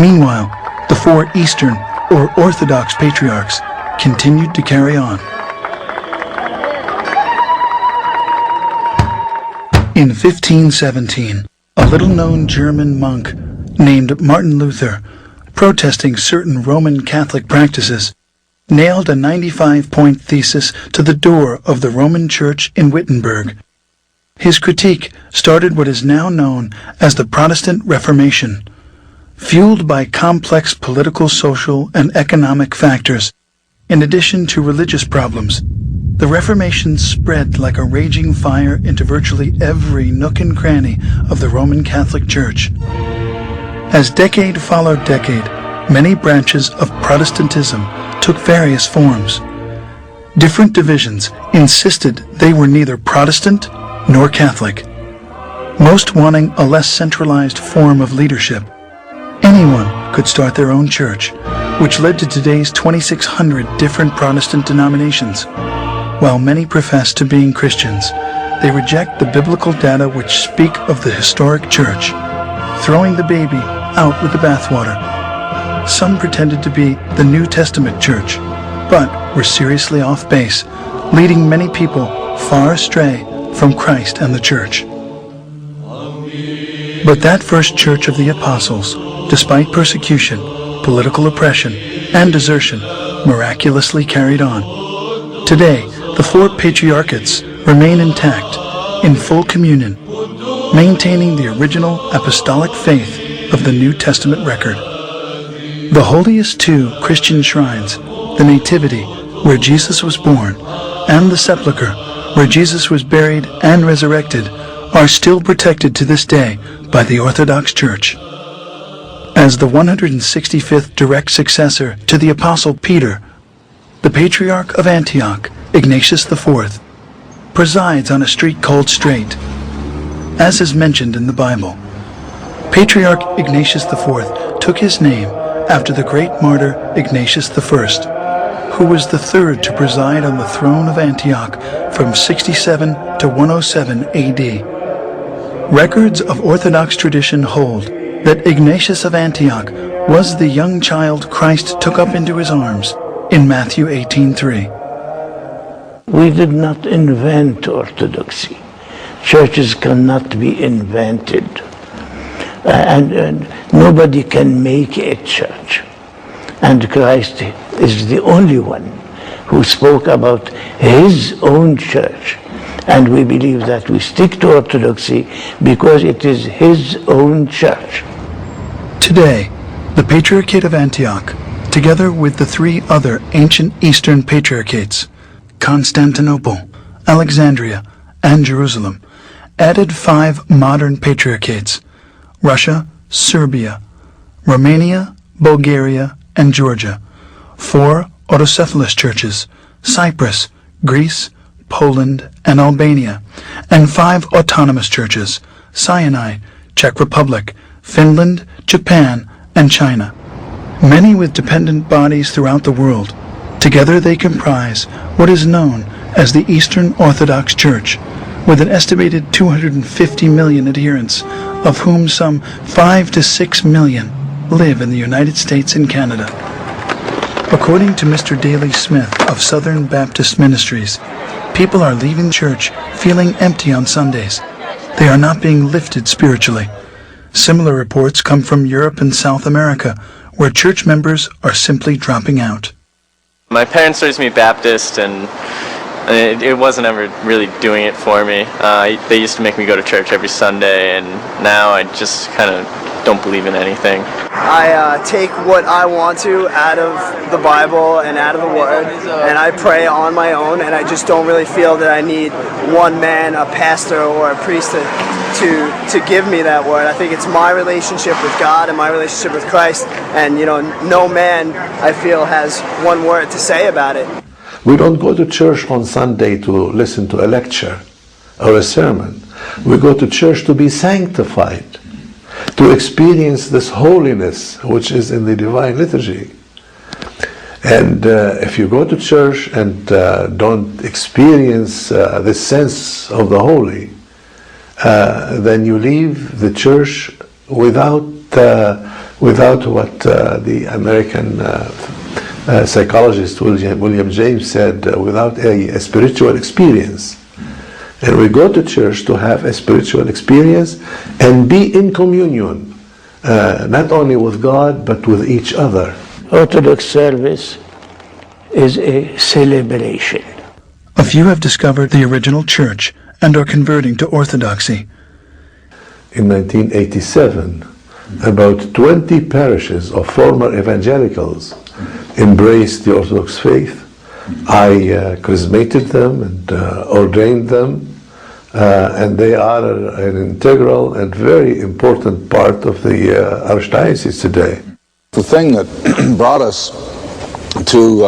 Meanwhile, the four Eastern or Orthodox patriarchs continued to carry on. In 1517, a little-known German monk named Martin Luther, protesting certain Roman Catholic practices, nailed a 95-point thesis to the door of the Roman Church in Wittenberg. His critique started what is now known as the Protestant Reformation. Fueled by complex political, social, and economic factors, in addition to religious problems, the Reformation spread like a raging fire into virtually every nook and cranny of the Roman Catholic Church. As decade followed decade, many branches of Protestantism took various forms. Different divisions insisted they were neither Protestant nor Catholic, most wanting a less centralized form of leadership. Anyone could start their own church, which led to today's 2,600 different Protestant denominations. While many profess to being Christians, they reject the biblical data which speak of the historic church, throwing the baby out with the bathwater. Some pretended to be the New Testament church, but were seriously off base, leading many people far astray from Christ and the church. But that first church of the apostles, despite persecution, political oppression, and desertion, miraculously carried on. Today, the four patriarchates remain intact, in full communion, maintaining the original apostolic faith of the New Testament record. The holiest two Christian shrines, the Nativity, where Jesus was born, and the Sepulchre, where Jesus was buried and resurrected, are still protected to this day by the Orthodox Church. As the 165th direct successor to the Apostle Peter, the Patriarch of Antioch, Ignatius IV, presides on a street called Straight. As is mentioned in the Bible, Patriarch Ignatius IV took his name after the great martyr Ignatius I, who was the third to preside on the throne of Antioch from 67 to 107 AD. Records of Orthodox tradition hold that Ignatius of Antioch was the young child Christ took up into his arms in Matthew 18:3. We did not invent Orthodoxy. Churches cannot be invented. And nobody can make a church. And Christ is the only one who spoke about his own church. And we believe that we stick to Orthodoxy because it is his own church. Today, the Patriarchate of Antioch, together with the three other ancient Eastern patriarchates, Constantinople, Alexandria, and Jerusalem, added 5 modern patriarchates: Russia, Serbia, Romania, Bulgaria, and Georgia, 4 autocephalous churches, Cyprus, Greece, Poland, and Albania, and 5 autonomous churches, Sinai, Czech Republic, Finland, Japan, and China. Many with dependent bodies throughout the world. Together they comprise what is known as the Eastern Orthodox Church, with an estimated 250 million adherents, of whom some 5 to 6 million live in the United States and Canada. According to Mr. Daley Smith of Southern Baptist Ministries, people are leaving church feeling empty on Sundays. They are not being lifted spiritually. Similar reports come from Europe and South America, where church members are simply dropping out. My parents raised me Baptist, and it wasn't ever really doing it for me. They used to make me go to church every Sunday, and now I just kind of don't believe in anything. I take what I want to out of the Bible and out of the Word, and I pray on my own, and I just don't really feel that I need one man, a pastor or a priest to give me that word. I think it's my relationship with God and my relationship with Christ, and no man, I feel, has one word to say about it. We don't go to church on Sunday to listen to a lecture or a sermon. We go to church to be sanctified, to experience this holiness which is in the divine liturgy. And if you go to church and don't experience this sense of the holy, then you leave the church without without what the American psychologist William James said, without a spiritual experience. And we go to church to have a spiritual experience and be in communion, not only with God, but with each other. Orthodox service is a celebration. A few have discovered the original church and are converting to Orthodoxy. In 1987, about 20 parishes of former evangelicals embraced the Orthodox faith. I charismated them and ordained them, and they are an integral and very important part of the Archdiocese today. The thing that brought us to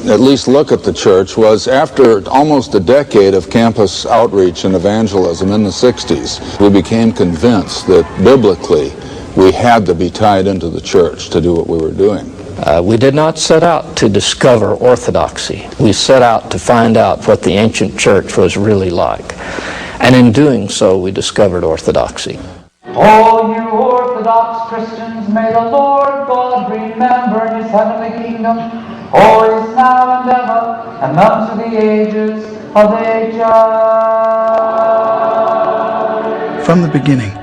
at least look at the church was after almost a decade of campus outreach and evangelism in the 60s, we became convinced that biblically we had to be tied into the church to do what we were doing. We did not set out to discover orthodoxy. We set out to find out what the ancient church was really like. And in doing so, we discovered orthodoxy. All you Orthodox Christians, may the Lord God remember His heavenly kingdom, always now and ever, and unto the ages of ages. From the beginning,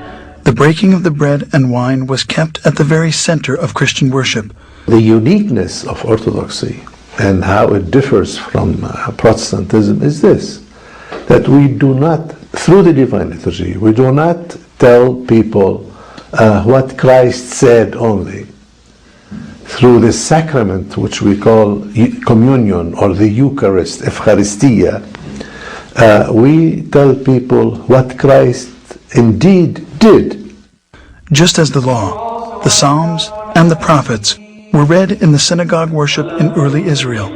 the breaking of the bread and wine was kept at the very center of Christian worship. The uniqueness of Orthodoxy and how it differs from Protestantism is this, that we do not, through the Divine Liturgy, we do not tell people what Christ said only. Through the sacrament, which we call communion or the Eucharist, Eucharistia, we tell people what Christ indeed did. Just as the law, the Psalms, and the prophets were read in the synagogue worship in early Israel,